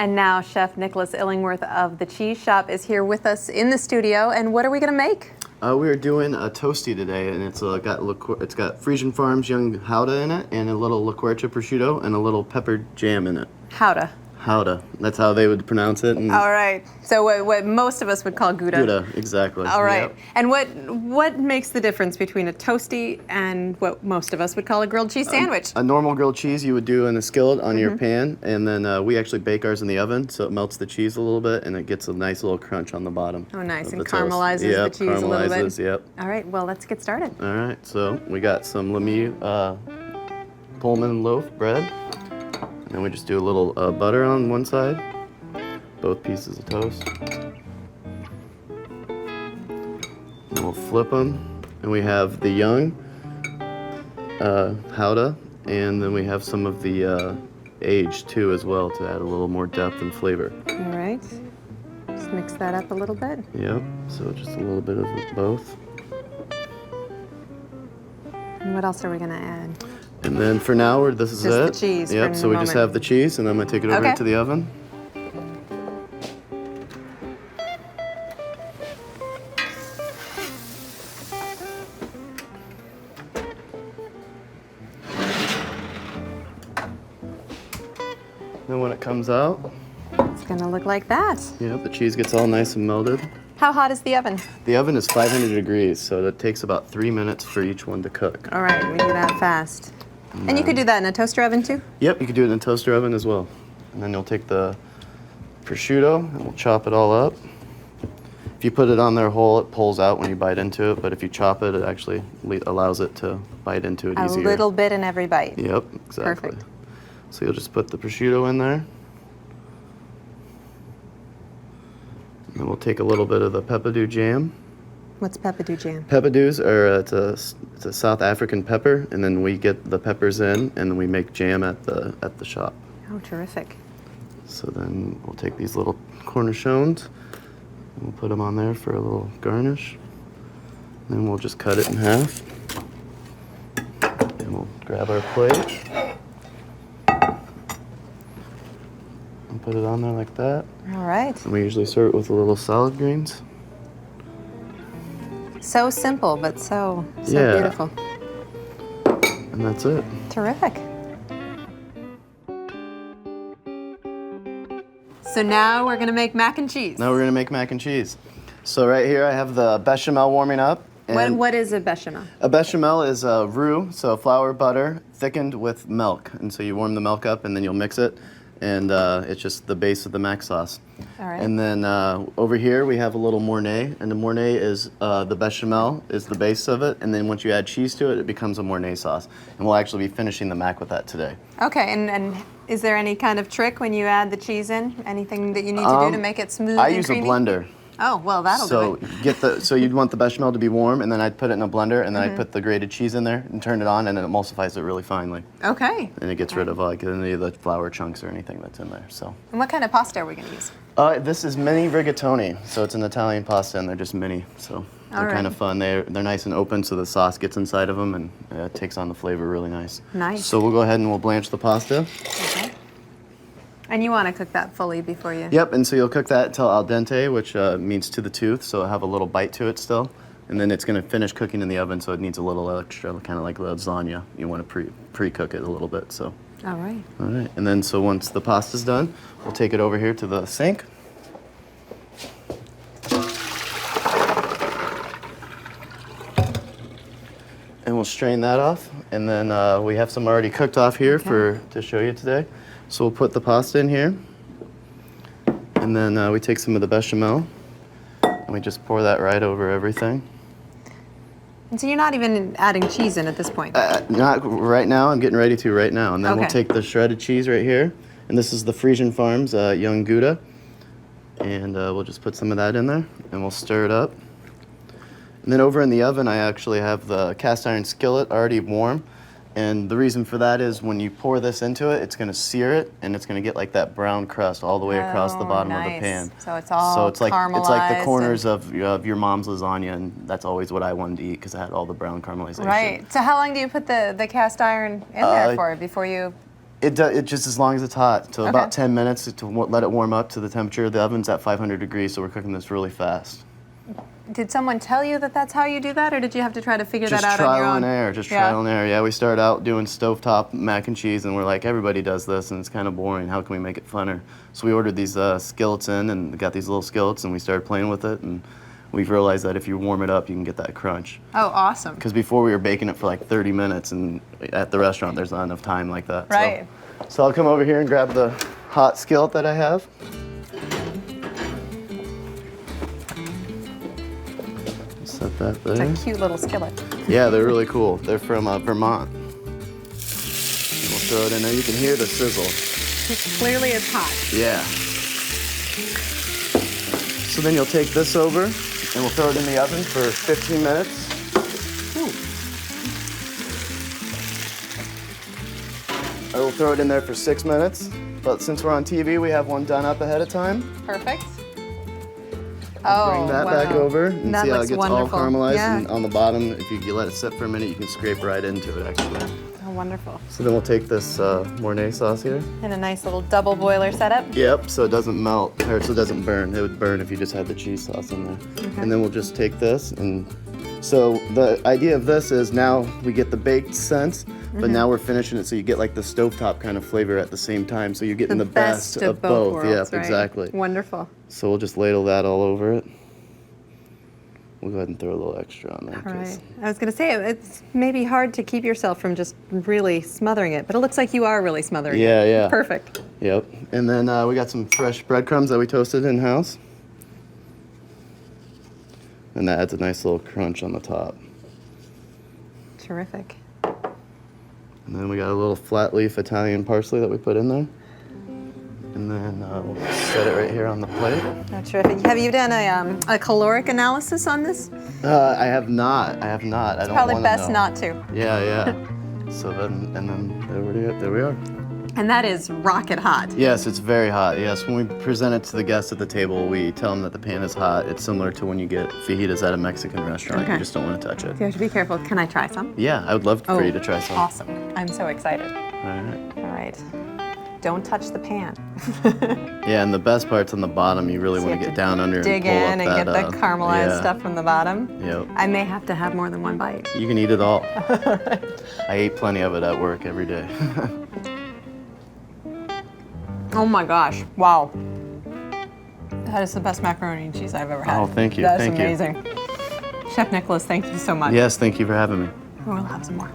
And now Chef Nicholas Illingworth of the Cheese Shop is here with us in the studio. And what are we going to make? We are doing a toasty today, and it's got Frisian Farms young Gouda in it, and a little liqueur prosciutto, and a little pepper jam in it. Gouda. Gouda. That's how they would pronounce it. All right. So what most of us would call Gouda. Gouda, exactly. All right. Yep. And what makes the difference between a toasty and what most of us would call a grilled cheese sandwich? A normal grilled cheese you would do in a skillet on your pan, and then we actually bake ours in the oven, so it melts the cheese a little bit, and it gets a nice little crunch on the bottom. Oh, nice. And the toast. caramelizes the cheese a little bit. Caramelizes, yep. All right. Well, let's get started. All right. So we got some Lemieux Pullman loaf bread, and we just do a little butter on one side. Both pieces of toast. And we'll flip them, and we have the young Gouda, and then we have some of the aged too as well to add a little more depth and flavor. All right. Just mix that up a little bit. Yep. So just a little bit of both. And what else are we going to add? And then for now, this is just it. The cheese. Yep. So we just have the cheese, and I'm gonna take it over into the oven. Then when it comes out, it's gonna look like that. Yeah, the cheese gets all nice and melted. How hot is the oven? The oven is 500 degrees, so it takes about 3 minutes for each one to cook. All right, we do that fast. And you could do that in a toaster oven too? Yep, you could do it in a toaster oven as well. And then you'll take the prosciutto and we'll chop it all up. If you put it on there whole, it pulls out when you bite into it, but if you chop it, it actually allows it to bite into it easier. A little bit in every bite. Yep, exactly. Perfect. So you'll just put the prosciutto in there. And then we'll take a little bit of the peppadew jam. What's peppadew jam? Peppadews are it's a South African pepper, and then we get the peppers in, and then we make jam at the shop. Oh, terrific! So then we'll take these little cornichons, and we'll put them on there for a little garnish. Then we'll just cut it in half, and we'll grab our plate and put it on there like that. All right. And we usually serve it with a little salad greens. So simple, but so beautiful. And that's it. Terrific. So now we're gonna make mac and cheese. Now we're gonna make mac and cheese. So right here I have the bechamel warming up. And what is a bechamel? A bechamel is a roux, so flour, butter, thickened with milk. And so you warm the milk up and then you'll mix it. And it's just the base of the mac sauce. All right. And then over here we have a little Mornay, and the Mornay is the bechamel is the base of it, and then once you add cheese to it, it becomes a Mornay sauce. And we'll actually be finishing the mac with that today. Okay, and is there any kind of trick when you add the cheese in? Anything that you need to do to make it smooth I and use creamy? a blender. Oh, well, that'll do it. So you'd want the bechamel to be warm, and then I'd put it in a blender, and then I'd put the grated cheese in there and turn it on, and it emulsifies it really finely. Okay. And it gets rid of like any of the flour chunks or anything that's in there. So. And what kind of pasta are we going to use? This is mini rigatoni, so it's an Italian pasta, and they're just mini, so they're kind of fun. They're nice and open, so the sauce gets inside of them, and it takes on the flavor really nice. Nice. So we'll go ahead and we'll blanch the pasta. Okay. And you want to cook that fully before you... Yep, and so you'll cook that till al dente, which means to the tooth, so it'll have a little bite to it still. And then it's going to finish cooking in the oven, so it needs a little extra, kind of like lasagna. You want to pre-cook it a little bit, so. All right. All right, and then so once the pasta's done, we'll take it over here to the sink. And we'll strain that off, and then we have some already cooked off here to show you today. So we'll put the pasta in here, and then we take some of the bechamel, and we just pour that right over everything. And so you're not even adding cheese in at this point? Not right now. I'm getting ready to right now. And then we'll take the shredded cheese right here, and this is the Frisian Farms young Gouda, and we'll just put some of that in there, and we'll stir it up. And then over in the oven, I actually have the cast iron skillet already warm. And the reason for that is when you pour this into it, it's going to sear it, and it's going to get like that brown crust all the way across the bottom of the pan. So it's all caramelized. It's like the corners of your mom's lasagna, and that's always what I wanted to eat because it had all the brown caramelization. Right. So how long do you put the cast iron in there for before you It just as long as it's hot. So about 10 minutes to let it warm up to the temperature. The oven's at 500 degrees, so we're cooking this really fast. Did someone tell you that that's how you do that, or did you have to try to figure Just that out on your own? trial and error. Just trial and error. Yeah, we started out doing stovetop mac and cheese, and we're like, everybody does this, and it's kind of boring. How can we make it funner? So we ordered these skillets in, and got these little skillets, and we started playing with it, and we've realized that if you warm it up, you can get that crunch. Oh, awesome. Because before we were baking it for like 30 minutes, and at the restaurant, there's not enough time like that. Right. So I'll come over here and grab the hot skillet that I have. Set that there. It's a cute little skillet. Yeah, they're really cool. They're from Vermont. And we'll throw it in there. You can hear the sizzle. Clearly it's hot. Yeah. So then you'll take this over, and we'll throw it in the oven for 15 minutes. I will throw it in there for 6 minutes, but since we're on TV, we have one done up ahead of time. Perfect. Bring that back over and that see how looks it gets wonderful. all caramelized. Yeah. And on the bottom, if you let it sit for a minute, you can scrape right into it, actually. Oh, wonderful. So then we'll take this Mornay sauce here. And a nice little double boiler setup. Yep, so it doesn't melt, or so it doesn't burn. It would burn if you just had the cheese sauce in there. And then we'll just take this, and so the idea of this is now we get the baked sense, but now we're finishing it so you get like the stovetop kind of flavor at the same time. So you're getting the best of both. Worlds, Yeah, right? exactly. Wonderful. So we'll just ladle that all over it. We'll go ahead and throw a little extra on there. All right. I was going to say, it's maybe hard to keep yourself from just really smothering it, but it looks like you are really smothering it. Yeah, yeah. Perfect. Yep. And then we got some fresh breadcrumbs that we toasted in-house. And that adds a nice little crunch on the top. Terrific. And then we got a little flat leaf Italian parsley that we put in there. And then we'll set it right here on the plate. That's terrific. Have you done a caloric analysis on this? I have not. I have not. I don't Probably wanna best know. not to. Yeah, yeah. So then, and then there we are. And that is rocket hot. Yes, it's very hot. Yes, when we present it to the guests at the table, we tell them that the pan is hot. It's similar to when you get fajitas at a Mexican restaurant. Okay. You just don't want to touch it. You have to be careful. Can I try some? Yeah, I would love for you to try some. Awesome. I'm so excited. All right. All right. Don't touch the pan. Yeah, and the best part's on the bottom. You really So want you to have get down under dig and pull in up and that, get the caramelized yeah. stuff from the bottom. Yep. I may have to have more than one bite. You can eat it all. I eat plenty of it at work every day. Oh my gosh, wow. That is the best macaroni and cheese I've ever had. Oh, thank you, That is thank you. amazing. Chef Nicholas, thank you so much. Yes, thank you for having me. We'll have some more.